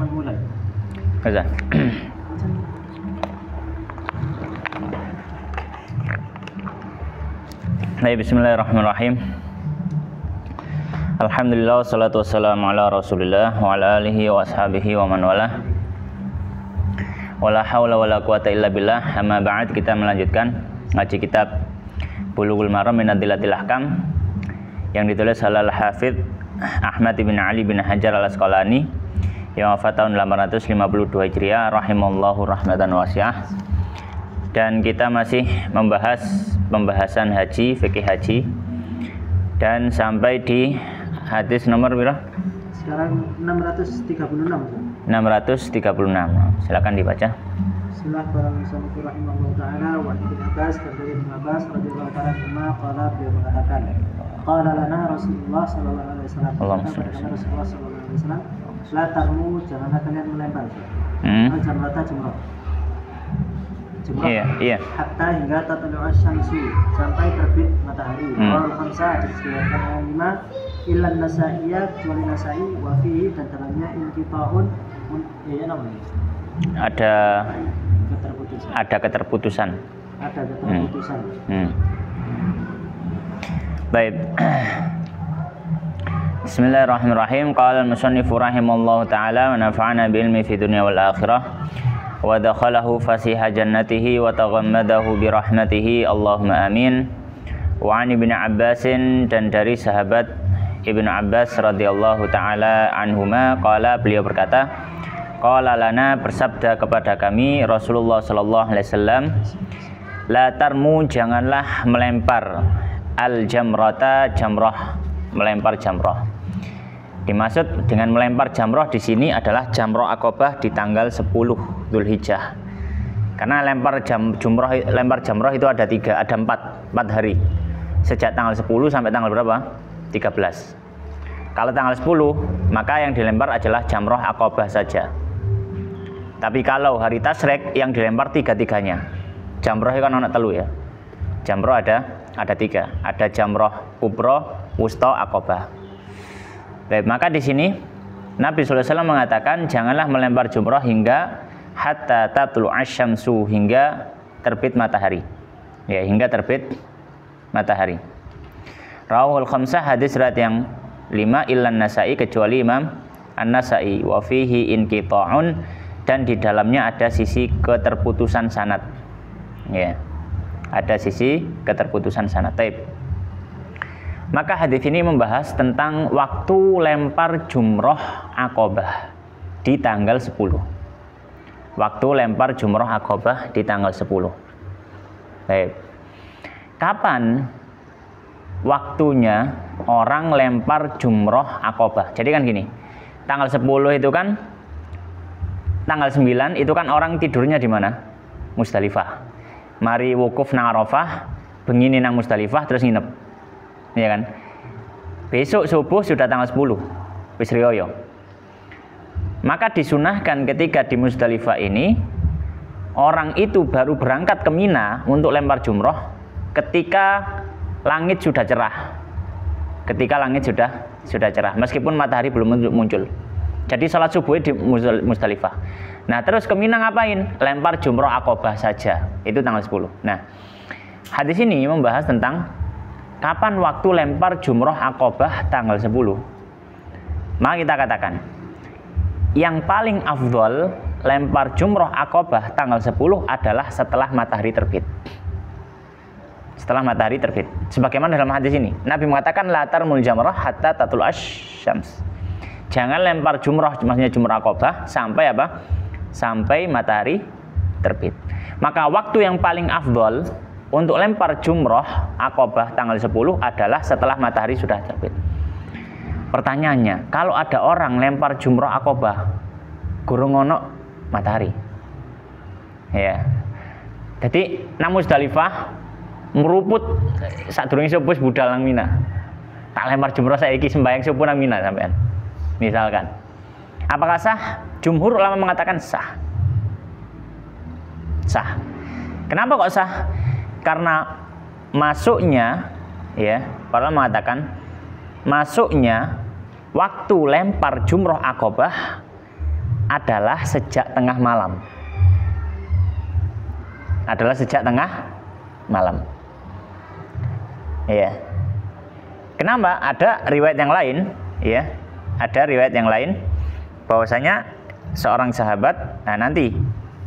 mulai. Baca. Bismillahirrahmanirrahim. Alhamdulillah wassalatu wassalamu ala Rasulillah wa ala alihi wa ashabihi wa man wala. Wala haula wala quwata illa billah. Amma ba'd, kita melanjutkan ngaji kitab Bulughul Maram min Adillatil Ahkam yang ditulis oleh Al-Hafidz Ahmad bin Ali bin Hajar Al-Asqalani yang wafat tahun 852 Hijriah rahimallahu rahmatan wasi'ah. Dan kita masih membahas pembahasan haji, fikih haji, dan sampai di hadis nomor berapa? Sekarang 636. 636. Silakan dibaca. Bismillahirrahmanirrahim. Rahimahullah taala wa Ibnu Abbas dari Ibnu Abbas radhiyallahu taala anhu qala beliau mengatakan qala lana Rasulullah sallallahu alaihi wasallam Rasulullah sallallahu alaihi wasallam la tarmu, janganlah kalian melempar al-jamrata jumrah Iya. Hatta hingga tatlu'u syamsu, sampai terbit matahari. Wal khamsa, disebutkan yang 5 illa nasaiya, kecuali nasai wa fihi, dan dalamnya inqita'un, ya namanya. Ada keterputusan. Baik. Bismillahirrahmanirrahim. Qala al-musannifu rahimallahu ta'ala wa nafa'ana bi ilmi fi dunya wal akhirah wa dakhalahu fasiha jannatihi wa taghammadahu bi rahmatihi Allahumma amin. Wa an Ibnu Abbasin, dan dari sahabat Ibnu Abbas radhiyallahu ta'ala anhuma qala, beliau berkata, qala lana, bersabda kepada kami Rasulullah sallallahu alaihi wasallam, la tarmu, janganlah melempar al-jamrata, jamrah, melempar jamrah. Dimaksud dengan melempar jamrah di sini adalah jamrah Aqabah di tanggal 10 Dzulhijjah. Karena lempar jamrah itu ada 4 hari. Sejak tanggal 10 sampai tanggal berapa? 13. Kalau tanggal 10, maka yang dilempar adalah jamrah Aqabah saja. Tapi kalau hari Tasyrik, yang dilempar 3-3-nya. Jamrah itu kan ada 3 ya. Jamrah ada 3. Ada jamrah kubra, wusta, Aqabah. Baik, maka di sini Nabi sallallahu alaihi wasallam mengatakan janganlah melempar jumrah hingga hatta tatlu'u syamsu, hingga terbit matahari. Ya, hingga terbit matahari. Rawahul khamsah, hadis riwayat yang 5 illan Nasa'i, kecuali Imam An-Nasa'i, wa fihi inqita'un, dan di dalamnya ada sisi keterputusan sanad. Ya. Ada sisi keterputusan sanad. Taib. Maka hadis ini membahas tentang waktu lempar jumrah Aqabah di tanggal 10. Waktu lempar jumrah Aqabah di tanggal 10. Baik. Kapan waktunya orang lempar jumrah Aqabah? Jadi kan gini, tanggal 10 itu kan, tanggal 9 itu kan orang tidurnya di mana? Musdalifah. Mari wukuf nang Arafah, bengi nang Musdalifah, terus nginep. Ya kan? Besok subuh sudah tanggal 10 wis riyo. Maka disunahkan ketika di Musdalifah ini orang itu baru berangkat ke Mina untuk lempar jumroh ketika langit sudah cerah. Ketika langit sudah cerah, meskipun matahari belum muncul. Jadi salat subuh di Musdalifah. Nah, terus ke Mina ngapain? Lempar jumroh Aqabah saja. Itu tanggal 10. Nah, hadis ini membahas tentang kapan waktu lempar jumroh Aqabah tanggal 10. Maka kita katakan yang paling afdol lempar jumroh Aqabah tanggal 10 adalah setelah matahari terbit. Setelah matahari terbit. Sebagaimana dalam hadis ini, Nabi mengatakan la tarmul jamrah hatta tatlu'u syams. Jangan lempar jumroh, maksudnya jumroh Aqabah, sampai apa? Sampai matahari terbit. Maka waktu yang paling afdol untuk lempar jumroh Aqabah tanggal 10 adalah setelah matahari sudah terbit. Pertanyaannya, kalau ada orang lempar jumroh Aqabah gurung ono matahari, ya, jadi nang Musdalifah meruput sadurunge subuh budal nang Mina, tak lempar jumroh saiki sembahyang subuh nang Mina sampean, misalkan, apakah sah? Jumhur ulama mengatakan sah. Kenapa kok sah? Karena masuknya, ya, para mengatakan masuknya waktu lempar jumroh Aqabah adalah sejak tengah malam. Adalah sejak tengah malam. Iya. Kenapa? Ada riwayat yang lain, ya. Ada riwayat yang lain bahwasanya seorang sahabat, nah nanti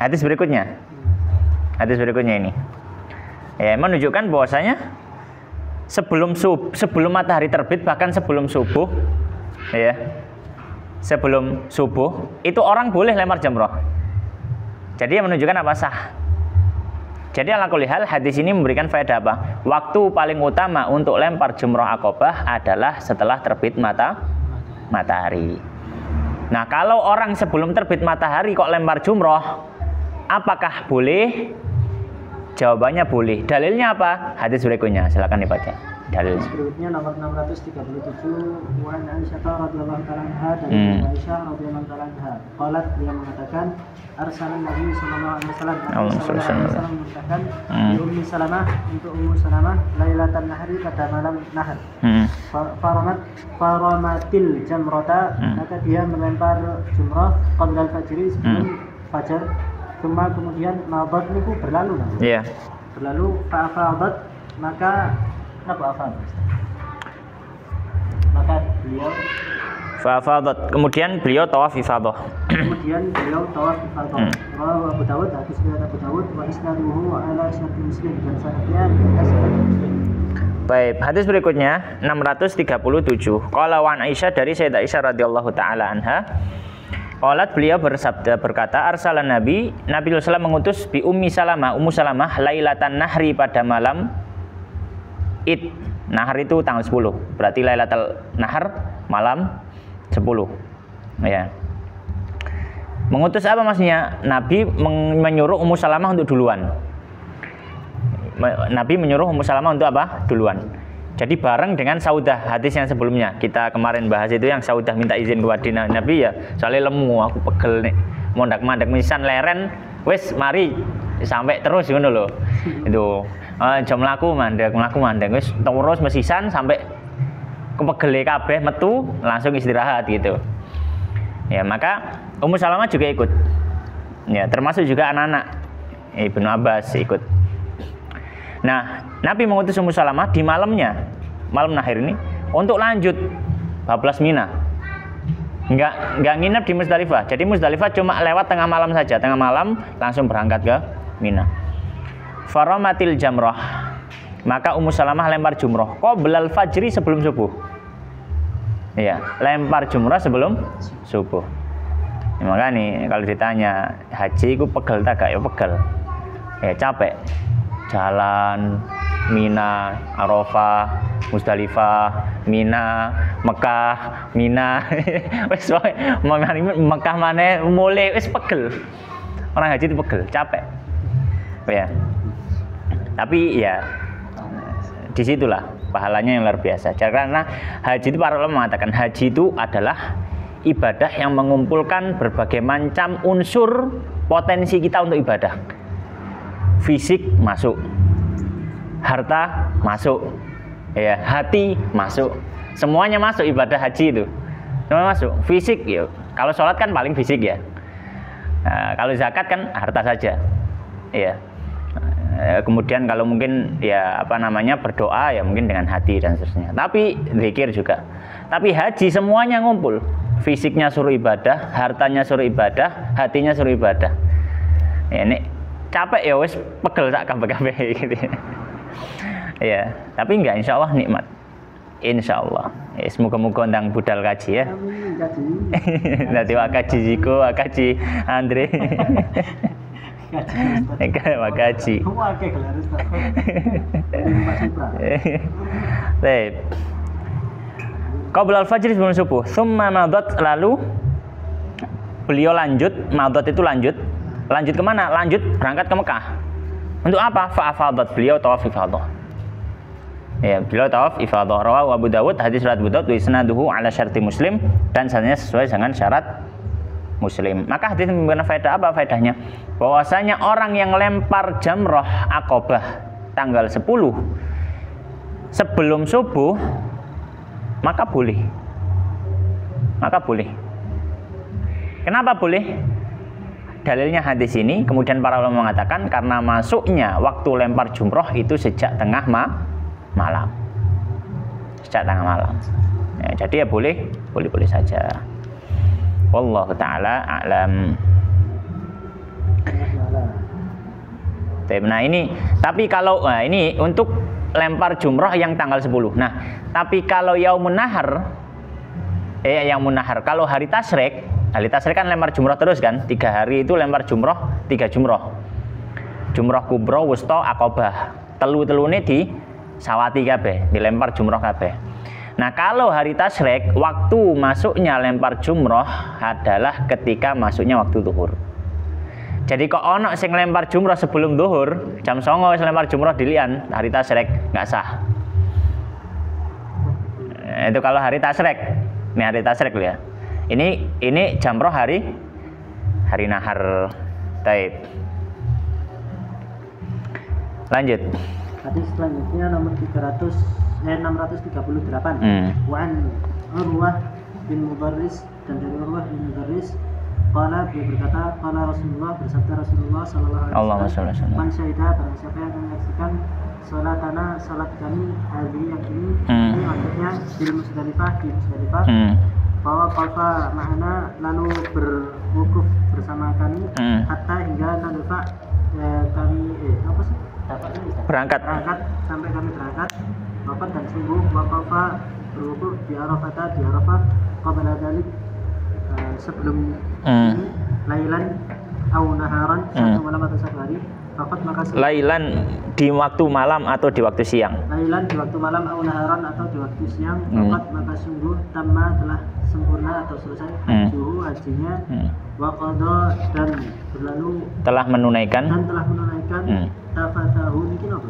hadis berikutnya ini, ya, menunjukkan bahwasanya sebelum matahari terbit, bahkan sebelum subuh, ya, sebelum subuh itu orang boleh lempar jamrah. Jadi yang menunjukkan apa? Sah. Jadi ala kulli hal hadis ini memberikan faedah apa? Waktu paling utama untuk lempar jumrah Aqabah adalah setelah terbit matahari. Nah, kalau orang sebelum terbit matahari kok lempar jumrah, apakah boleh? Jawabannya boleh. Dalilnya apa? Hadis berikutnya, silakan dibaca. Dalilnya. Berikutnya nomor 637, Wan Aisyah radhiyallahu ta'ala anha, dari Aisyah radhiyallahu ta'ala anha. Qalat, dia mengatakan, arsalan Nabi sallallahu alaihi wasallam mengatakan di Ummi Salamah, untuk Ummu Salamah, lailatan nahri, pada malam nahar. Faramatil jamrata, maka dia melempar jumrah qabla al-fajri, sebelum fajar. Kemudian mabat itu berlalu. Iya. Berlalu fa'afadat, maka beliau fa'afadat, kemudian beliau tawaf ifadah. Rawahu Abu Dawud, hadis riwayat Abu Dawud, wa isnaduhu ala syarti Muslim, dan sanadnya di atas Muslim. Baik, hadis berikutnya 637. Qala wa Aisyah, dari Sayyidah Aisyah radhiyallahu taala anha. Qalat, beliau berkata, arsalan Nabi SAW mengutus bi Ummu Salamah lailatan nahri, pada malam Id. Nahar itu tanggal 10. Berarti lailatul nahar malam 10. Ya. Mengutus apa maksudnya? Nabi menyuruh Ummu Salamah untuk duluan. Nabi menyuruh Ummu Salamah untuk apa? Duluan. Jadi bareng dengan Saudah, hadis yang sebelumnya kita kemarin bahas itu, yang Saudah minta izin kepada Nabi, ya soalnya lemu, aku pegel nih, mondak-mandak misan leren, wes mari sampai terus ngono lho. Itu jam mlaku mandek wis terus mesisan sampai kepegele kabeh metu langsung istirahat gitu. Ya, maka Ummu Salamah juga ikut. Ya, termasuk juga anak-anak Ibnu Abbas ikut. Nah, Nabi mengutus Ummu Salamah di malamnya, malam nahir ini, untuk lanjut bablas Mina. Enggak nginep di Muzdalifah. Jadi Muzdalifah cuma lewat tengah malam saja. Tengah malam langsung berangkat ke Mina. Faramatil jamrah, maka Ummu Salamah lempar jumrah qoblal fajri, sebelum subuh. Iya, lempar jumrah sebelum subuh. Ya, maka nih kalau ditanya haji itu pegel tak gak? Ya pegel. Ya capek. Jalan Mina, Arafah, Muzdalifah, Mina, Mekah, Mina. Wis Mekah maneh mulai wis pegel. Orang haji itu pegel, capek. Ya. Tapi ya disitulah pahalanya yang luar biasa. Karena haji itu, para ulama mengatakan haji itu adalah ibadah yang mengumpulkan berbagai macam unsur potensi kita untuk ibadah. Fisik masuk, harta masuk, ya, hati masuk, semuanya masuk ibadah haji itu. Semua masuk. Fisik, ya. Kalau sholat kan paling fisik ya. Nah, kalau zakat kan harta saja, ya. Kemudian kalau mungkin ya berdoa ya mungkin dengan hati dan seterusnya. Tapi zikir juga. Tapi haji semuanya ngumpul. Fisiknya suruh ibadah, hartanya suruh ibadah, hatinya suruh ibadah. Ya, ini capek ya wis pegel sak kabeh-kabeh gitu. Ya, tapi enggak, insyaallah nikmat. Insyaallah. Ya, semoga-moga ndang budal kaji ya. Nanti wakaji Ziko, wakaji Andre. Wakaji. Baik. Qabla al-fajr, sebelum subuh. Tsumma madat, lalu beliau lanjut, madat itu lanjut. Lanjut kemana? Lanjut berangkat ke Mekah. Untuk apa? Fa'afadat, beliau tawaf ifadah. Ya, beliau tawaf ifadah. Rawahu Abu Dawud, hadis riwayat Abu Dawud, wa isnaduhu ala syarti Muslim, dan sanadnya sesuai dengan syarat Muslim. Maka hadis memberikan faedah apa faedahnya? Bahwasanya orang yang lempar jamrah Aqabah tanggal 10 sebelum subuh, maka boleh. Kenapa boleh? Dalilnya hadis ini, kemudian para ulama mengatakan karena masuknya waktu lempar jumroh itu sejak tengah malam. Sejak tengah malam. Ya, jadi ya boleh saja. Wallahu taala a'lam. Nah ini, tapi kalau ini untuk lempar jumroh yang tanggal 10. Nah, tapi kalau yaumun nahar, kalau hari tasyrik kan lempar jumroh terus kan, 3 hari itu lempar jumroh, 3 jumroh. Jumroh kubro, wusta, akobah. Telu-telune di sawati kabeh, dilempar jumroh kabeh. Nah, kalau hari tasyrik, waktu masuknya lempar jumroh adalah ketika masuknya waktu zuhur. Jadi kok ono sing lempar jumroh sebelum zuhur, jam 09.00 wis lempar jumroh dilian, hari tasyrik nggak sah. Itu kalau hari tasyrik. Ini hari tasyrik ya. Ini jamroh hari nahar. Taib. Lanjut. Hadis selanjutnya nomor 638. Wa an Urwah bin Mudarris, dan dari Urwah bin Mudarris qala, dia berkata, qala Rasulullah, bersabda Rasulullah sallallahu alaihi wasallam, man syahida, barang siapa yang menyaksikan salatana, salat kami hari yang ini, ini maksudnya di Musdalifah, bahwa qafa ma'ana, lalu berwukuf bersama kami, hatta hingga nalufa kami berangkat sampai kami berangkat, wafat dan sembuh, waqafa berwukuf di Arafah, qabla dalik, sebelum ini, lailan au naharan, satu malam atau satu hari, maka lailan di waktu malam atau di waktu siang, lailan di waktu malam, au naharan atau di waktu siang, maka sungguh tamma, telah sempurna atau selesai hajinya, wa qada, dan berlalu telah menunaikan tafathahu. Mungkin apa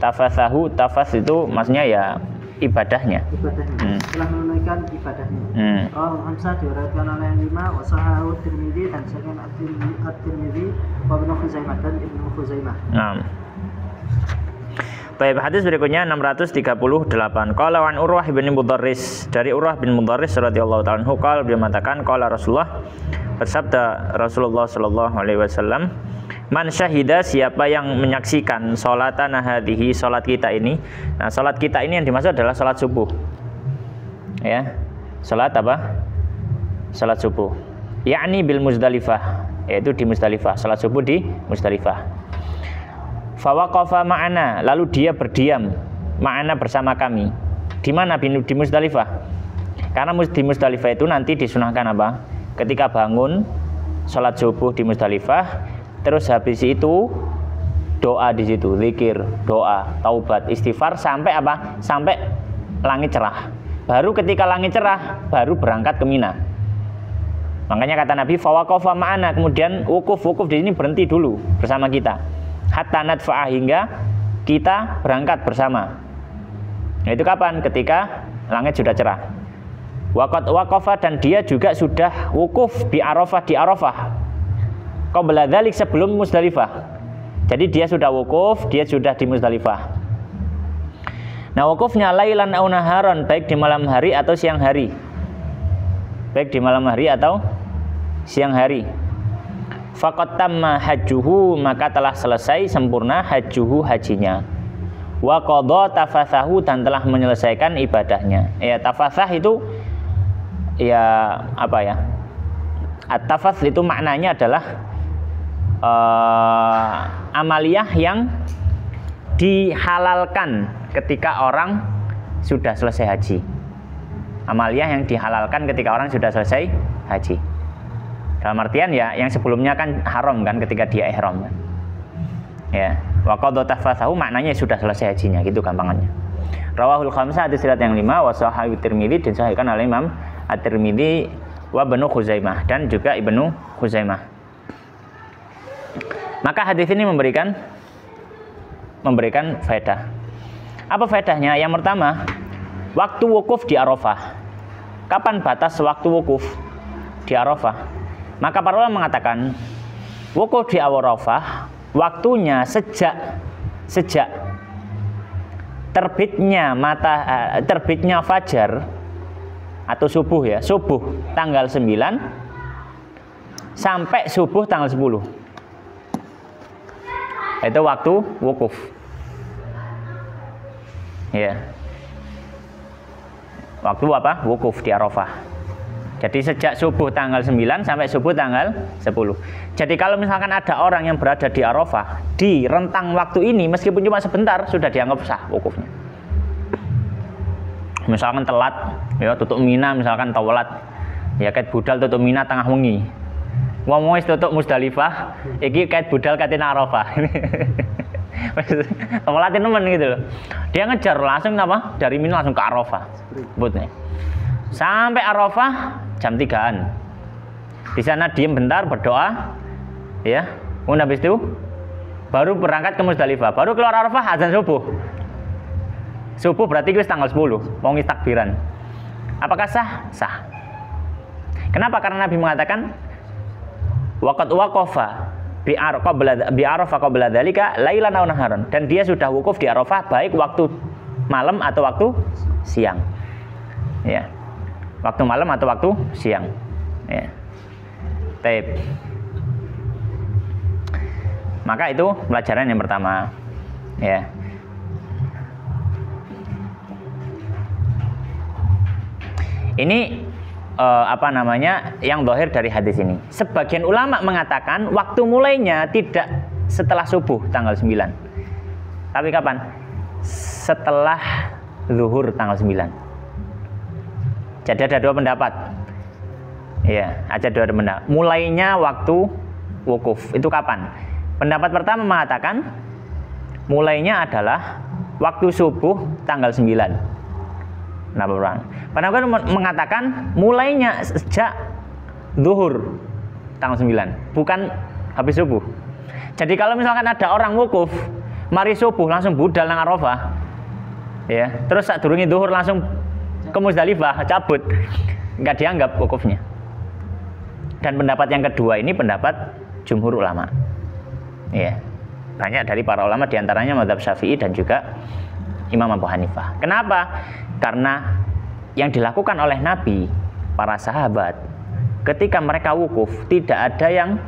Ustaz? Tafas itu maksudnya ya ibadahnya. Telah menunaikan ibadahnya. Rawahu Hamzah, diriwayatkan oleh yang 5, wa sahahu Tirmidzi, dan sahihkan At-Tirmidzi, wa Ibnu Khuzaimah, dan Ibnu Khuzaimah. Naam. Baik, hadis berikutnya 638. Qala an Urwah bin Mudarris, dari Urwah bin Mudarris radhiyallahu ta'ala anhu, qala, beliau mengatakan, qala Rasulullah, bersabda Rasulullah sallallahu alaihi wasallam, man syahida, siapa yang menyaksikan salatana hadhihi, salat kita ini. Nah, salat kita ini yang dimaksud adalah salat subuh. Ya. Salat apa? Salat subuh. Yakni bil Muzdalifah, yaitu di Muzdalifah, salat subuh di Muzdalifah. Fawaqafa ma'ana, lalu dia berdiam ma'ana bersama kami. Di mana? Di Muzdalifah. Karena di Muzdalifah itu nanti disunahkan apa? Ketika bangun salat subuh di Muzdalifah, terus habis itu doa di situ, zikir, doa, taubat, istighfar sampai apa? Sampai langit cerah. Baru ketika langit cerah baru berangkat ke Mina. Makanya kata Nabi fawaqafa ma'ana, kemudian wukuf di sini berhenti dulu bersama kita. Hatta nadfa'a, hingga kita berangkat bersama. Nah, itu kapan? Ketika langit sudah cerah. Waqafa, dan dia juga sudah wukuf di Arafah. Qabla dzalik, sebelum Muzdalifah. Jadi dia sudah wukuf, dia sudah di Muzdalifah. Nah, wukufnya lailan au naharan, baik di malam hari atau siang hari. Faqad tamma hajjuhu, maka telah selesai sempurna hajjuhu, hajinya. Wa qada tafathahu, dan telah menyelesaikan ibadahnya. Ya, tafathah itu ya apa ya? At-tafath itu maknanya adalah amaliyah yang dihalalkan ketika orang sudah selesai haji. Amaliyah yang dihalalkan ketika orang sudah selesai haji. Dalam artian ya, yang sebelumnya kan haram kan ketika dia ihram kan. Ya, wa qad tafathahu maknanya sudah selesai hajinya, gitu gampangannya. Rawahul khamsah, hadis riwayat yang 5, wa sahahu Tirmidzi, disahihkan oleh Imam At-Tirmidzi, wa Ibnu Khuzaimah, dan juga Ibnu Khuzaimah. Maka hadis ini memberikan faedah. Apa faedahnya? Yang pertama, waktu wukuf di Arafah. Kapan batas waktu wukuf di Arafah? Maka para ulama mengatakan wukuf di Arafah waktunya sejak terbitnya fajar atau subuh tanggal 9 sampai subuh tanggal 10. Itu waktu wukuf. Ya. Waktu apa? Wukuf di Arafah. Jadi sejak subuh tanggal 9 sampai subuh tanggal 10. Jadi kalau misalkan ada orang yang berada di Arafah di rentang waktu ini, meskipun cuma sebentar, sudah dianggap sah wukufnya. Misalkan telat, ya tutup Mina, misalkan telat, ya kait budal tutup Mina tengah wengi. Wong wis tutup Musdalifah, iki kait budal katina Arafah. Telatin temen gitu loh. Dia ngejar langsung apa? Dari Mina langsung ke Arafah. Butnya. Sampai Arafah jam 3-an. Di sana diem bentar berdoa, ya. Kemudian habis itu baru berangkat ke Musdalifah. Baru keluar Arafah azan subuh. Subuh berarti itu tanggal 10. Mau takbiran. Apakah sah? Sah. Kenapa? Karena Nabi mengatakan waqad waqafa bi Arafah qabla dzalika lailan aw naharan. Dan dia sudah wukuf di Arafah baik waktu malam atau waktu siang. Ya. Waktu malam atau waktu siang. Ya. Taib. Maka itu pelajaran yang pertama. Ya. Ini apa namanya yang zahir dari hadis ini. Sebagian ulama mengatakan waktu mulainya tidak setelah subuh tanggal 9. Tapi kapan? Setelah zuhur tanggal 9. Jadi ada dua pendapat. Ya, ada dua pendapat. Mulainya waktu wukuf itu kapan? Pendapat pertama mengatakan mulainya adalah waktu subuh tanggal 9. Pendapat mengatakan mulainya sejak zuhur tanggal 9, bukan habis subuh. Jadi kalau misalkan ada orang wukuf mari subuh langsung budal nang Arafah, ya, terus saat durungi zuhur langsung ke Musdalifah cabut, nggak dianggap wukufnya. Dan pendapat yang kedua ini pendapat jumhur ulama, ya, banyak dari para ulama diantaranya mazhab Syafi'i dan juga Imam Abu Hanifah. Kenapa? Karena yang dilakukan oleh Nabi, para sahabat, ketika mereka wukuf, tidak ada yang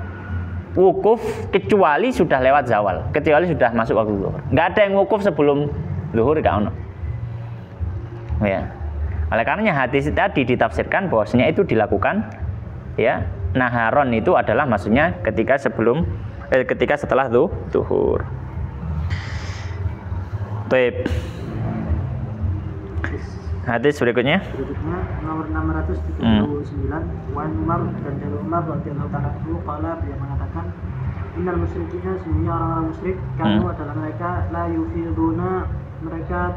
wukuf kecuali sudah lewat zawal, kecuali sudah masuk waktu zuhur. Nggak ada yang wukuf sebelum zuhur, nggak ono. Ya. Oleh karenanya hadis tadi ditafsirkan bahwasanya itu dilakukan, ya, naharon itu adalah maksudnya ketika setelah zuhur. Baik. Hadis berikutnya nomor 639, Wan Umar dan dari Umar radhiyallahu ta'ala anhu qala, dia mengatakan innal musyrikina, sesungguhnya orang-orang musyrik kanu adalah mereka la yufiduna, mereka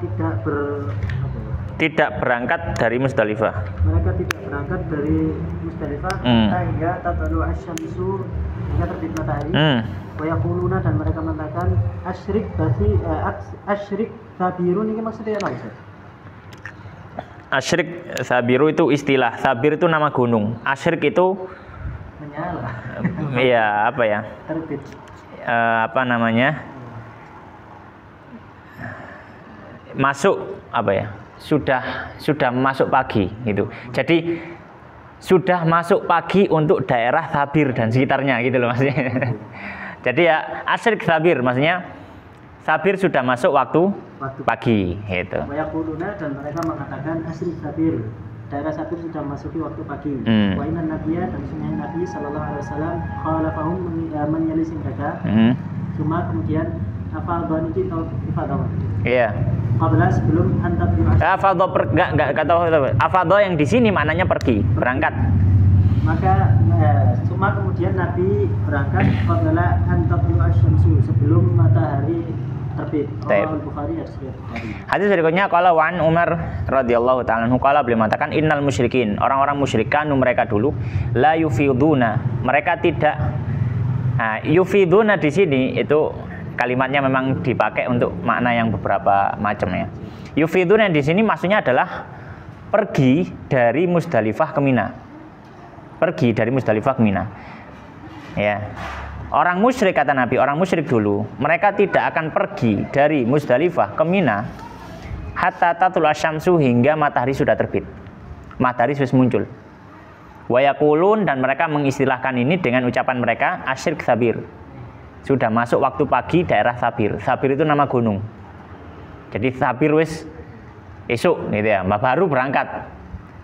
tidak berangkat dari Musdalifah. Mereka tidak berangkat dari Musdalifah hingga tatlu asy-syamsu, hingga terbit matahari. Wa yaquluna, dan mereka mengatakan asyrik sabirun, ini maksudnya apa, Ustaz? Asyrik sabiru itu istilah. Sabir itu nama gunung. Asyrik itu menyala. Iya, apa ya? Terbit. Apa namanya? Masuk apa ya? Sudah masuk pagi gitu. Jadi sudah masuk pagi untuk daerah Sabir dan sekitarnya gitu loh maksudnya. Jadi ya asyrik sabir maksudnya Sabir sudah masuk waktu pagi gitu. Wayaquluna, dan mereka mengatakan asyrik sabir, daerah Sabir sudah masuki waktu pagi. Wa inna nabiyya, dan sesungguhnya Nabi sallallahu alaihi wasallam khalafahum, menyelisih mereka. Cuma kemudian afadhan itu ifadhan. Iya. Qabla, sebelum antat bi afadha enggak tahu afadha yang di sini maknanya pergi, berangkat. Maka cuma kemudian Nabi berangkat qabla antat bi asy-syamsu, sebelum matahari terbit. Al-Bukhari hadis berikutnya qala wa an Umar radhiyallahu ta'ala anhu qala, beliau mengatakan innal musyrikin, orang-orang musyrikan mereka dulu la yufiduna, mereka tidak. Nah, yufiduna di sini itu kalimatnya memang dipakai untuk makna yang beberapa macam ya. Yufiduna di sini maksudnya adalah pergi dari Musdalifah ke Mina. Pergi dari Musdalifah ke Mina. Ya. Orang musyrik, kata Nabi, orang musyrik dulu, mereka tidak akan pergi dari Musdalifah ke Mina hatta tatul asyamsu, hingga matahari sudah terbit. Matahari sudah muncul. Wa yaqulun, dan mereka mengistilahkan ini dengan ucapan mereka asyrik sabir. Sudah masuk waktu pagi daerah Sabir. Sabir itu nama gunung. Jadi Sabir wis esok gitu ya, baru berangkat.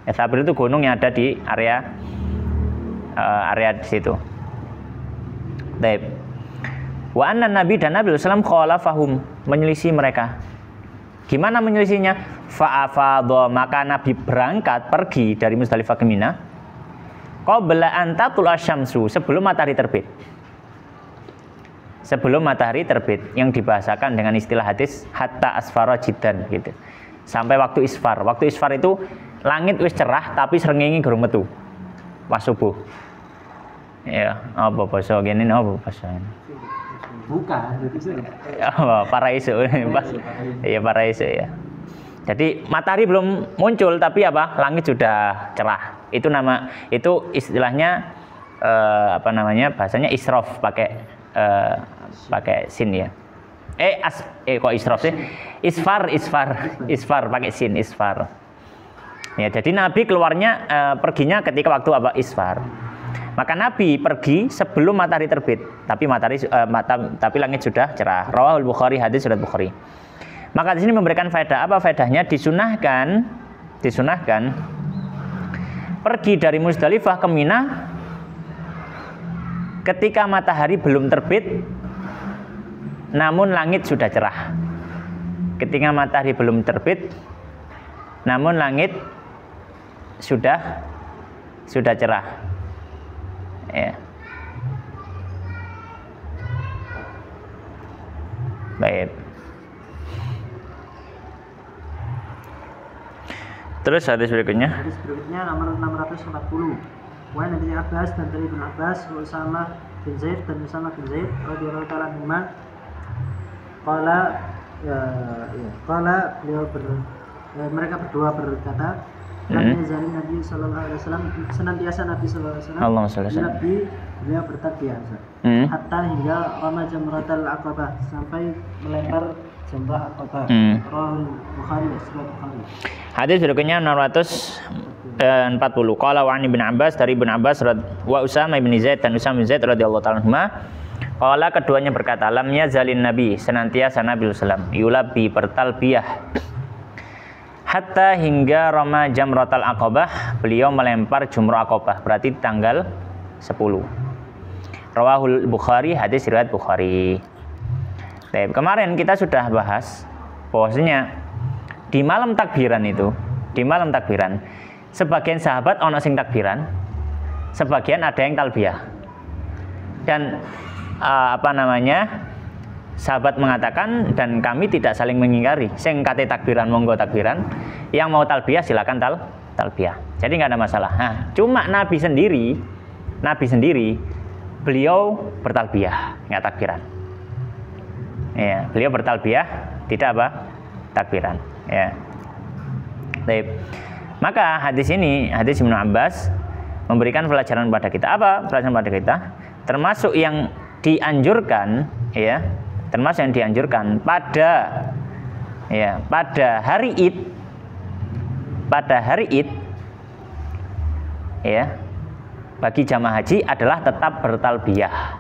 Ya, Sabir itu gunung yang ada di area di situ. Baik. Wa anna Nabi dan Nabi sallallahu alaihi wasallam khalafahum, menyelisih mereka. Gimana menyelisihnya? Fa'afadha, maka Nabi berangkat pergi dari Muzdalifah ke Mina qabla an tatul asyamsu, sebelum matahari terbit. Sebelum matahari terbit, yang dibahasakan dengan istilah hadis hatta asfara jiddan gitu. Sampai waktu isfar. Waktu isfar itu langit wis cerah tapi srengenge gurung metu. Pas subuh. Ya, apa basa gini apa basa ini? Bukan, itu Para isu. Iya, para isu ya. Jadi matahari belum muncul tapi apa? Langit sudah cerah. Itu istilahnya bahasanya israf pakai sin ya. Kok israf sih? Isfar pakai sin, isfar. Ya, jadi Nabi keluarnya perginya ketika waktu apa? Isfar. Maka Nabi pergi sebelum matahari terbit, tapi tapi langit sudah cerah. Rawahul Bukhari, hadis riwayat Bukhari. Maka di sini memberikan faedah. Apa faedahnya? Disunahkan pergi dari Muzdalifah ke Mina ketika matahari belum terbit namun langit sudah cerah. Ketika matahari belum terbit namun langit sudah cerah. Ya. Baik. Terus hadis berikutnya. Hadis berikutnya nomor 640. Wa Nabi Abbas dan dari Ibnu Abbas, Usama bin Zaid dan Usama bin Zaid radhiyallahu ta'ala anhuma. Mereka berdua berkata, Nabi sallallahu alaihi wasallam, senantiasa Nabi sallallahu alaihi wasallam beliau bertakbir hatta hingga rama jamratul aqabah, sampai melempar jamrah aqabah. Rawahul Bukhari, Sahih Bukhari. Hadis berikutnya 640. Qala wa Ibnu Abbas, dari Ibnu Abbas wa Usama bin Zaid dan Usama bin Zaid radhiyallahu ta'ala anhuma. Qala, keduanya berkata, lam yazalin Nabi, senantiasa Nabi sallallahu alaihi wasallam yulabi, bertalbiyah hatta hingga rama jamratul aqabah, beliau melempar jumrah aqabah, berarti tanggal 10. Rawahul Bukhari, hadis riwayat Bukhari. Baik, kemarin kita sudah bahas bahwasanya di malam takbiran sebagian sahabat ono sing takbiran, sebagian ada yang talbiyah. Dan sahabat mengatakan, dan kami tidak saling mengingkari, sing kate takbiran monggo takbiran, yang mau talbiyah silakan talbiyah. Jadi nggak ada masalah. Nah, cuma Nabi sendiri beliau bertalbiyah, nggak takbiran. Ya, beliau bertalbiyah, tidak takbiran. Ya. Baik. Maka hadis ini, hadis Ibnu Abbas, memberikan pelajaran pada kita. Apa pelajaran pada kita? Termasuk yang dianjurkan, ya, pada hari Id, ya, bagi jamaah haji adalah tetap bertalbiyah.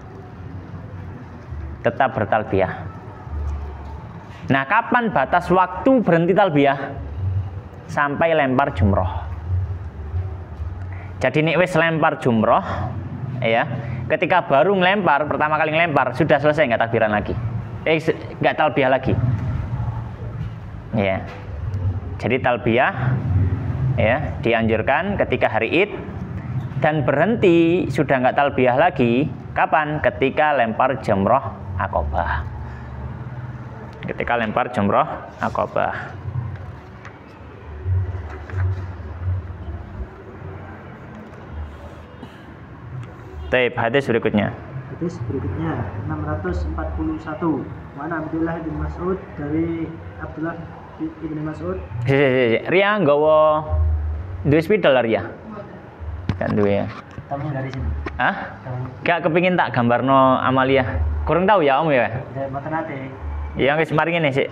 Nah, kapan batas waktu berhenti talbiyah? Sampai lempar jumroh. Jadi nek wis lempar jumroh, ya, ketika baru ngelempar, pertama kali ngelempar, sudah selesai, nggak takbiran lagi, nggak talbiyah lagi. Ya, jadi talbiyah, ya, dianjurkan ketika hari Id, dan berhenti sudah nggak talbiyah lagi. Kapan? Ketika lempar jamroh aqabah. Taib, hadis berikutnya 641. Mana Abdullah bin Mas'ud, dari Abdullah bin Mas'ud. Ria nggawa duwe spidol Ria. Kan duwe ya. Kamu dari sini. Hah? Gak kepingin tak gambarno Amalia. Kurang tahu ya Om ya. Mboten nate. Ya wis mari ngene sik.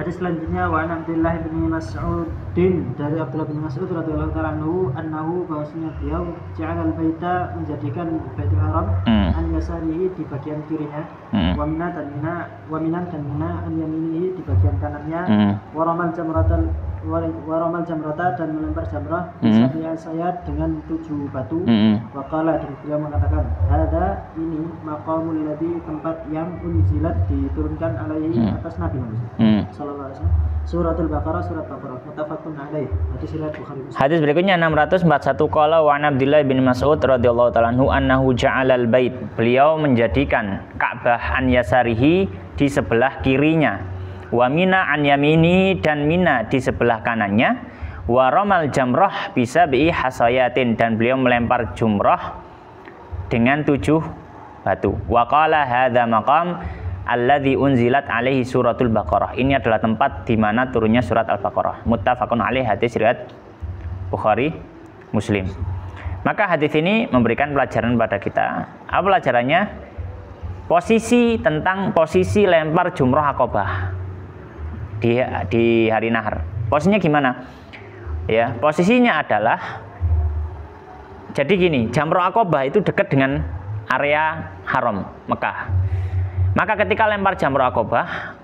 Hadis selanjutnya wa an Abdullah bin Mas'udin, dari Abdullah bin Mas'ud radhiyallahu ta'ala anhu bahwasanya beliau ja'al al-baita, menjadikan Baitul Haram an yasarihi, di bagian kirinya, wa minan dan mina an yaminihi, di bagian kanannya, wa ramal jamrata, dan melempar jamrah bisa sayat dengan 7 batu. Wa qala, dan beliau mengatakan hadza, ini maqamul ladzi, tempat yang unzilat, diturunkan alaihi, atas Nabi Muhammad sallallahu alaihi wasallam, suratul Baqarah, surat Baqarah, muttafaqun alaih. Hadis riwayat Bukhari Muslim. Hadis berikutnya 641, qala wa an Abdullah bin Mas'ud radhiyallahu ta'ala anhu annahu ja'alal bait, beliau menjadikan Ka'bah an yasarihi, di sebelah kirinya, wa mina an yamini, dan mina di sebelah kanannya, wa ramal jamrah bisa bi hasayatin, dan beliau melempar jumrah dengan 7 batu. Wa qala hadza maqam alladzi unzilat alaihi suratul Baqarah, ini adalah tempat di mana turunnya surat Al-Baqarah. Muttafaqun alaih, hadis riwayat Bukhari Muslim. Maka hadis ini memberikan pelajaran pada kita. Apa pelajarannya? Posisi lempar jumrah Aqabah di hari nahar. Posisinya gimana? Ya, posisinya adalah jadi gini, Jamrah Aqabah itu dekat dengan area haram Mekah. Maka ketika lempar Jamrah Aqabah,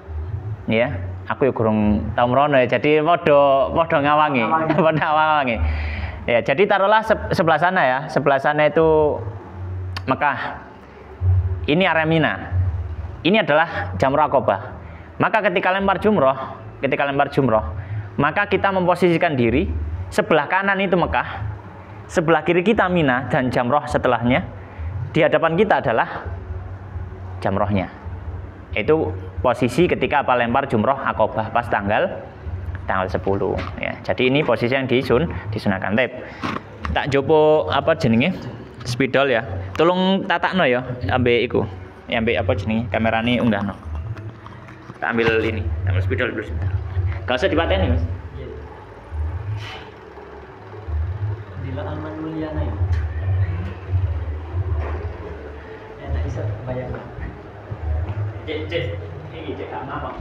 ya, aku ya kurang tau merono ya, jadi podo ngawangi. Ya, jadi taruhlah sebelah sana ya, sebelah sana itu Mekah. Ini area Mina. Ini adalah Jamrah Aqabah. Maka ketika lempar jumrah, maka kita memposisikan diri sebelah kanan itu Mekah, sebelah kiri kita Mina, dan Jamrah setelahnya. Di hadapan kita adalah jamrohnya. Itu posisi ketika lempar jumroh Aqabah pas tanggal 10 ya. Jadi ini posisi yang disunahkan. Tak jopo apa jenenge spidol ya. Tolong tatakno ya ambek iku. Ambek apa jenenge kamerane unggahno. Tak ambil ini, ambil spidol dulu sebentar. Gak usah dipateni, Mas. Iya. Dila aman mulyana ya. Enak bisa bayangkan. Cek, ini cek apa?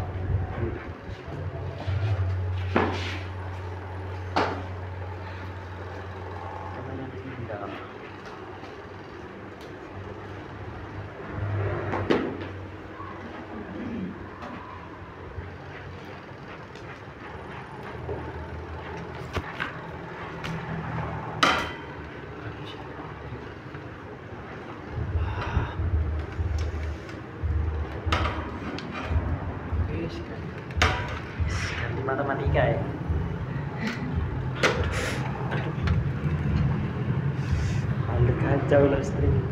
Matematika ya. Aduh, kacau lah string.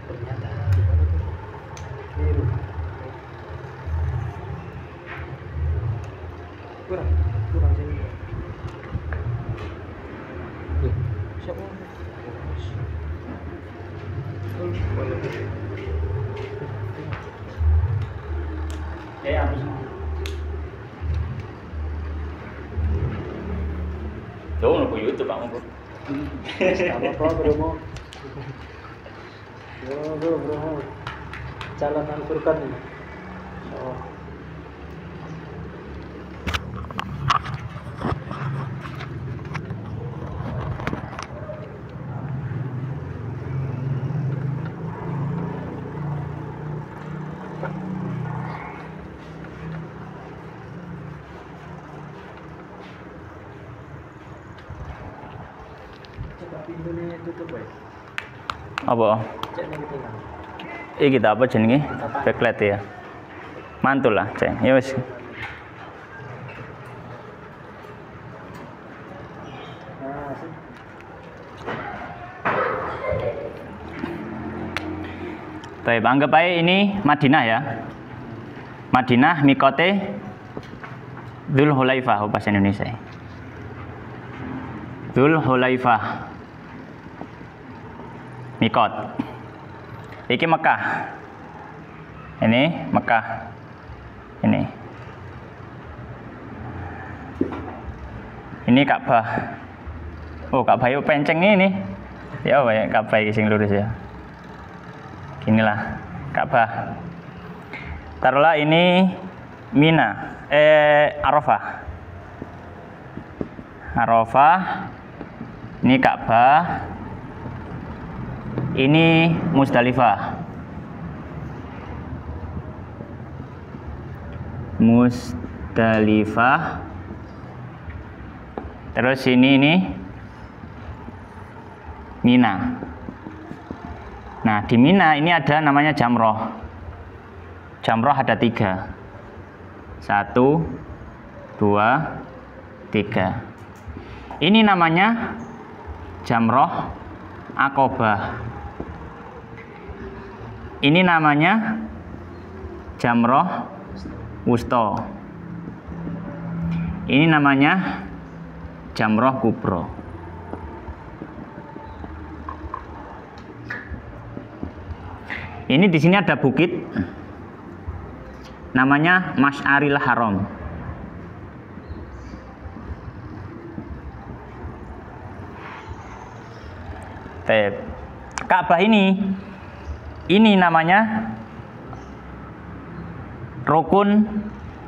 Ternyata biru. Kurang sini. Siapa? Habis. Tuh, nunggu YouTube Pak Monggo. Apa bro? Bro. Jalan Al-Furqan ini. Oh. Pintunya tutup ya. Apa? Kita apa jenenge? Backlight ya. Mantul lah, cek. Ya wis. Baik, anggap aja ini Madinah ya. Madinah mikote Dzul Hulaifah bahasa Indonesia. Dzul Hulaifah mikot. Iki Mekah. Ini Mekah. Ini Ka'bah. Oh, Ka'bah yo penceng ini. Ya, Ka'bah iki sing lurus ya. Inilah. Ka'bah. Taruhlah ini Mina, Arafah. Arafah, ini Ka'bah, ini Musdalifah. Musdalifah. Terus ini Mina. Nah, di Mina ini ada namanya Jamroh. Jamroh ada 3. 1, 2, 3. Ini namanya Jamroh Aqobah. Ini namanya Jamroh Wusto. Ini namanya Jamroh Kubro. Ini di sini ada bukit namanya Masy'aril Haram. Ka'bah ini namanya rukun,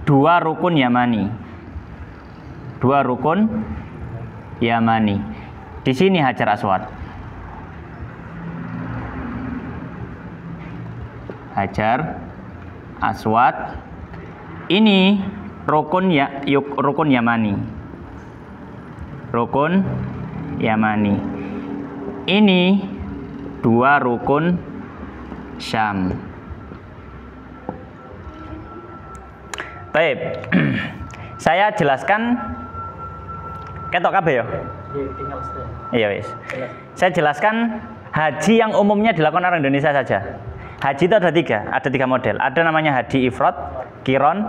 2 rukun Yamani. 2 rukun Yamani. Di sini Hajar Aswad. Hajar Aswad. Ini rukun Yamani. Rukun Yamani. Ini 2 rukun Syam. Baik. Saya jelaskan ketok kabeh ya. Iya wis. Saya jelaskan haji yang umumnya dilakukan orang Indonesia saja. Haji itu ada 3, ada 3 model. Ada namanya haji ifrad, qiron,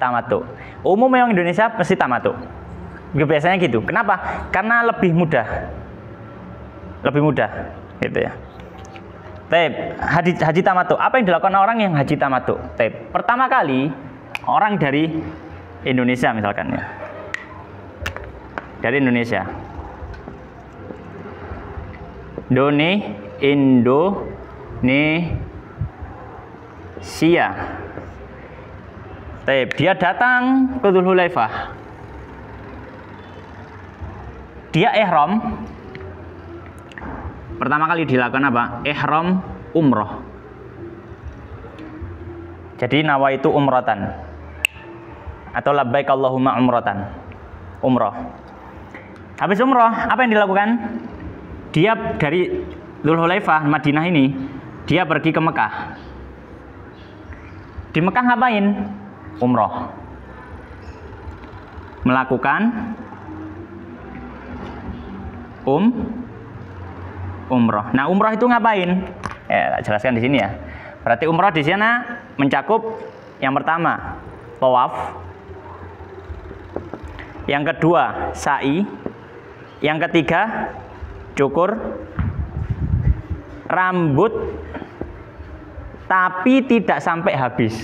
tamattu. Umum yang Indonesia pasti tamattu. Biasanya gitu. Kenapa? Karena lebih mudah. Lebih mudah, gitu ya. Haji tamattu. Apa yang dilakukan orang yang haji tamattu? Pertama kali orang dari Indonesia misalkan ya. Dari Indonesia. Indonesia. Dia datang ke Dzulhulaifah. Dia ihram. Pertama kali dilakukan apa? Ihram umroh. Jadi nawaitu umrotan. Atau labbaik Allahumma umrotan. Umroh. Habis umroh, apa yang dilakukan? Dia dari Dzulhulaifah, Madinah ini, dia pergi ke Mekah. Di Mekah ngapain? Umroh. Melakukan umroh. Nah, umroh itu ngapain? Ya, jelaskan di sini ya. Berarti umroh di sana mencakup yang pertama, tawaf. Yang kedua, sa'i. Yang ketiga, cukur rambut, tapi tidak sampai habis.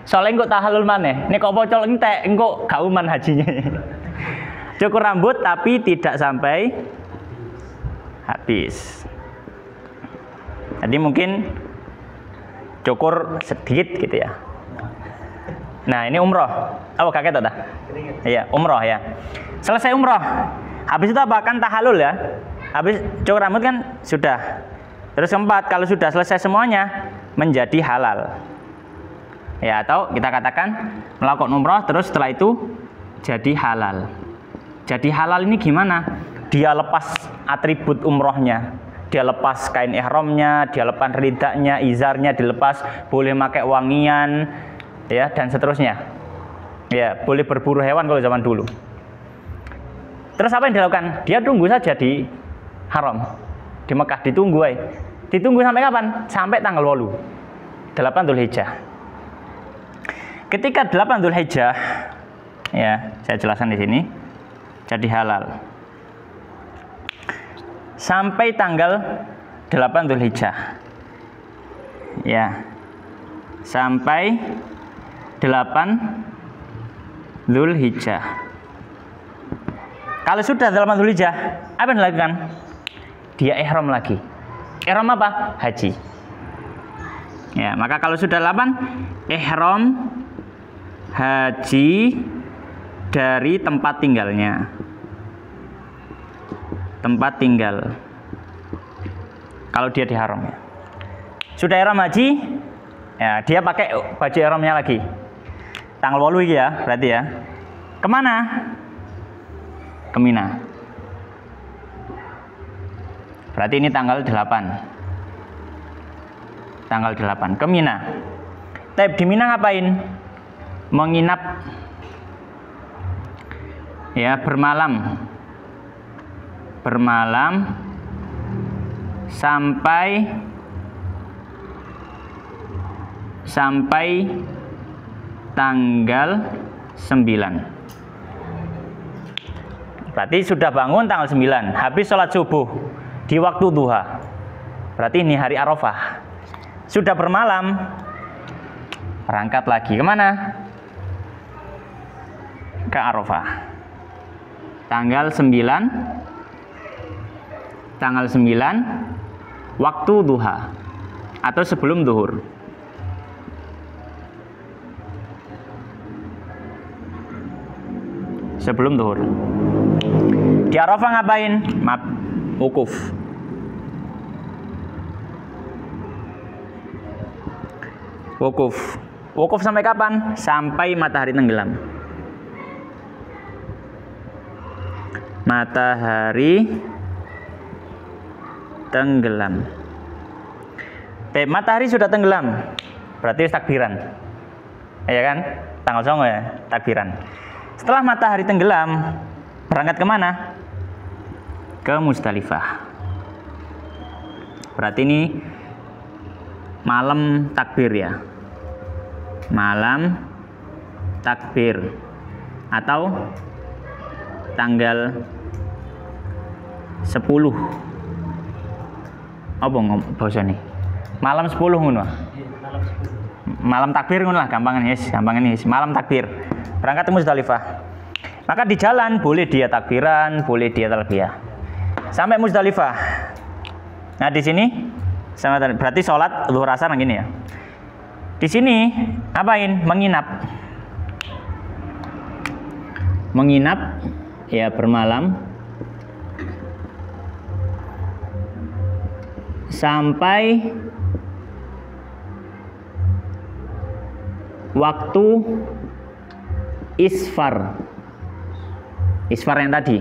Soalnya engko tahallul maneh. Nek kok pocol entek, engko gak uman hajinya. Cukur rambut tapi tidak sampai habis. Jadi mungkin cukur sedikit gitu ya. Nah, ini umroh. Oh, kaget dah. Iya, umroh ya. Selesai umroh. Habis itu apa? Kan tahallul ya. Habis cukur rambut kan sudah. Terus keempat, kalau sudah selesai semuanya menjadi halal. Ya, atau kita katakan melakukan umroh terus setelah itu jadi halal. Jadi halal ini gimana? Dia lepas atribut umrohnya. Dia lepas kain ihramnya, dia lepas ridaknya, izarnya dilepas, boleh pakai wangian, ya, dan seterusnya. Ya, boleh berburu hewan kalau zaman dulu. Terus apa yang dilakukan? Dia tunggu saja di haram, di Mekah, ditunggu. Ditunggu sampai kapan? Sampai tanggal 8 Dzulhijjah. Ketika 8 Dzulhijjah, ya, saya jelaskan di sini, jadi halal. Sampai tanggal 8 Dzulhijjah. Ya. Sampai 8 Dzulhijjah. Kalau sudah 8 Dzulhijjah, apa yang dilakukan? Dia ihram lagi. Ihram apa? Haji. Ya, maka kalau sudah 8, ihram haji dari tempat tinggalnya. Tempat tinggal. Kalau dia di haram ya. Sudah ihram haji, ya dia pakai baju ihramnya lagi. Tanggal 8 ya, berarti ya. Kemana? Ke Mina. Berarti ini tanggal 8. Tanggal 8 ke Mina. Tapi di Mina ngapain? Menginap. Ya, bermalam. Bermalam sampai tanggal 9. Berarti sudah bangun tanggal 9, habis sholat subuh di waktu duha. Berarti ini hari Arafah. Sudah bermalam, berangkat lagi kemana? Ke Arafah. Tanggal 9 waktu duha atau sebelum duhur. Sebelum duhur. Di Arafah ngapain? Wukuf. Wukuf sampai kapan? Sampai matahari tenggelam. Matahari tenggelam. Matahari sudah tenggelam, berarti takbiran. Ya kan? Tanggal 9 ya, takbiran. Setelah matahari tenggelam, berangkat kemana? Ke Muzdalifah. Berarti ini malam takbir ya. Malam takbir atau tanggal 10. Apa bahasa nih? Malam 10 ngono. Malam takbir ngono lah, gampangan yes. Malam takbir. Berangkat ke Muzdalifah. Maka di jalan boleh dia takbiran, boleh dia talbiyah. Sampai Muzdalifah. Nah, di sini sama berarti sholat zuhur asar gini ya. Di sini apain? Menginap ya, bermalam sampai waktu isfar. Isfar yang tadi.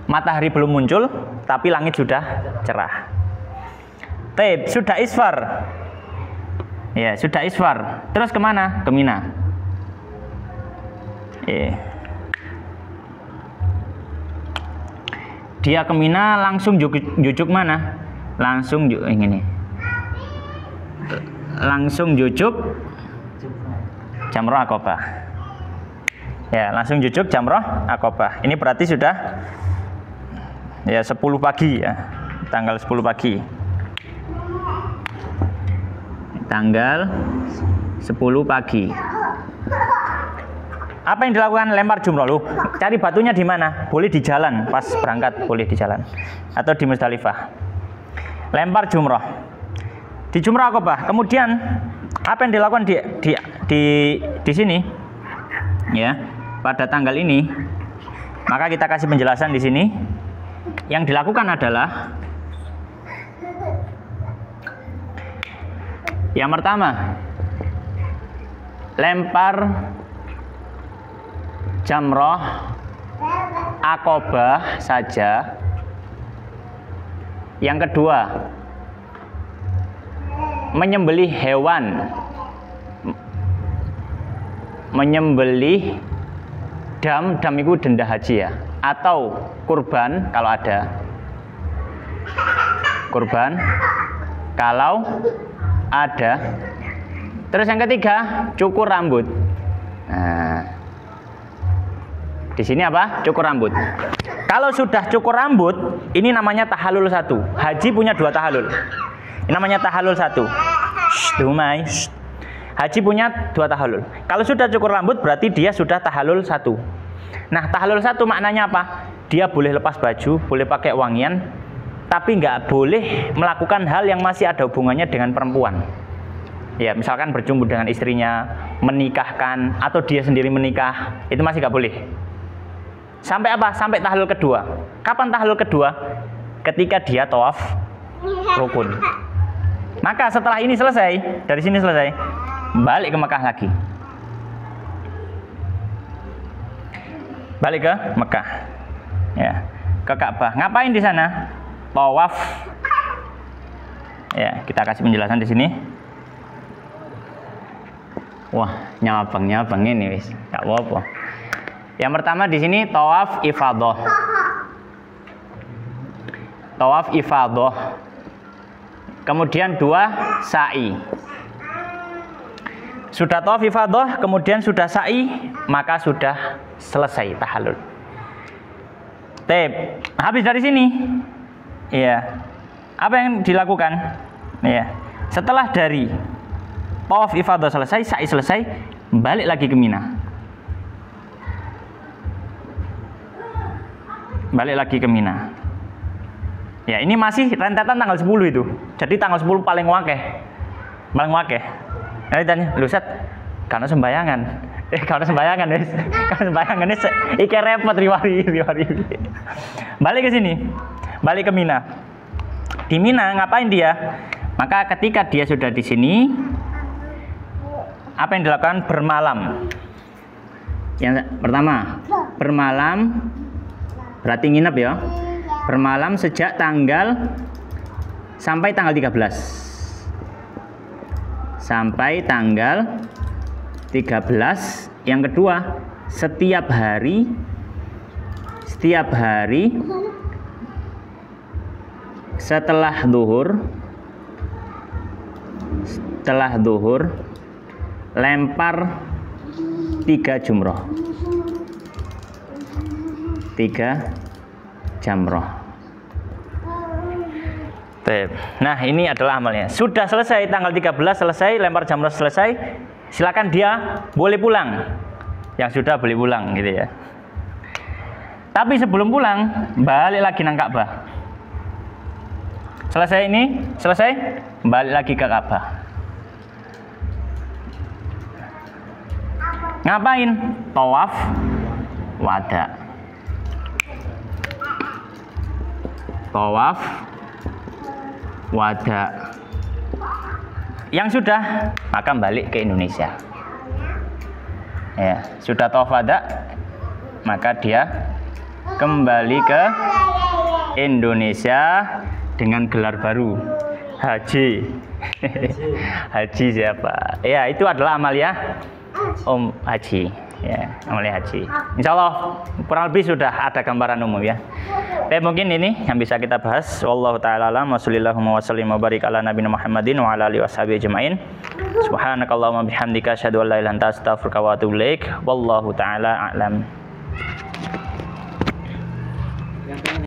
Matahari belum muncul tapi langit sudah cerah. Sudah isfar. Ya, sudah isfar. Terus kemana? Ke Mina. Dia ke Mina langsung jujuk mana? Langsung ini. Langsung jujuk Jamrah Aqabah. Ya, langsung jujuk Jamrah Aqabah. Ini berarti sudah ya 10 pagi ya. Tanggal 10 pagi. Tanggal 10 pagi. Apa yang dilakukan? Lempar jumroh. Loh, cari batunya di mana? Boleh di jalan, pas berangkat boleh di jalan. Atau di Muzdalifah. Lempar jumroh. Di Jumrah Aqabah. Kemudian apa yang dilakukan di sini? Ya, pada tanggal ini. Maka kita kasih penjelasan di sini. Yang dilakukan adalah yang pertama, lempar Jamrah Aqabah saja. Yang kedua, menyembelih hewan, menyembelih dam itu denda haji ya, atau kurban kalau ada. Kurban kalau ada. Terus yang ketiga, cukur rambut. Nah, di sini apa? Cukur rambut. Kalau sudah cukur rambut, ini namanya tahallul 1. Haji punya 2 tahallul. Ini namanya tahallul 1. Dumai. Haji punya 2 tahallul. Kalau sudah cukur rambut, berarti dia sudah tahallul 1. Nah, tahallul 1 maknanya apa? Dia boleh lepas baju, boleh pakai wangian, tapi nggak boleh melakukan hal yang masih ada hubungannya dengan perempuan. Ya, misalkan berjumpa dengan istrinya, menikahkan, atau dia sendiri menikah, itu masih nggak boleh. Sampai apa? Sampai tahlul kedua. Kapan tahlul kedua? Ketika dia tawaf rukun. Maka setelah ini selesai, dari sini selesai, balik ke Mekah lagi. Balik ke Mekah. Ya, ke Ka'bah. Ngapain di sana? Tawaf. Ya, kita kasih penjelasan di sini. Wah, nyabang ini wis, gak apa-apa. Yang pertama di sini tawaf ifadah. Tawaf ifadah. Kemudian 2 sa'i. Sudah tawaf ifadah, kemudian sudah sa'i, maka sudah selesai tahallul. Habis dari sini. Iya. Apa yang dilakukan? Iya. Setelah dari tawaf ifadah selesai, sa'i selesai, balik lagi ke Mina. Balik lagi ke Mina. Ya, ini masih rentetan tanggal 10 itu. Jadi tanggal 10 paling wakeh. Paling wakeh. Nanti tanya, "Lu Set, karena sembayangan." Karena sembayangan, wis. Karena sembayangan wis iki repot riwari. Balik ke sini. Balik ke Mina. Di Mina ngapain dia? Maka ketika dia sudah di sini, apa yang dilakukan? Bermalam. Yang pertama, bermalam berarti nginep ya. Bermalam sejak tanggal sampai tanggal 13. Sampai tanggal 13. Yang kedua, setiap hari setelah duhur lempar 3 jumroh. 3 jamroh. Nah, ini adalah amalnya. Sudah selesai tanggal 13, selesai lempar jamroh, selesai. Silakan dia boleh pulang. Yang sudah boleh pulang gitu ya. Tapi sebelum pulang, balik lagi nang Ka'bah. Selesai ini, selesai, balik lagi ke Ka'bah. Ngapain? Tawaf wada. Tawaf wada. Yang sudah, maka balik ke Indonesia. Ya, sudah tawaf wada, maka dia kembali ke Indonesia dengan gelar baru, haji. Haji siapa? Ya, itu adalah amalia haji. Ya, amalia haji. Insya Allah kurang lebih sudah ada gambaran umum ya. Mungkin ini yang bisa kita bahas. Wallahu ta'ala alam wa sallallahu wa sallim wa barik ala nabiyina Muhammadin wa ala alihi washabihi ajmain. Subhanakallahumma bihamdika asyhadu an la ilaha illa anta astaghfiruka wa atubu ilaik. Wallahu ta'ala a'lam.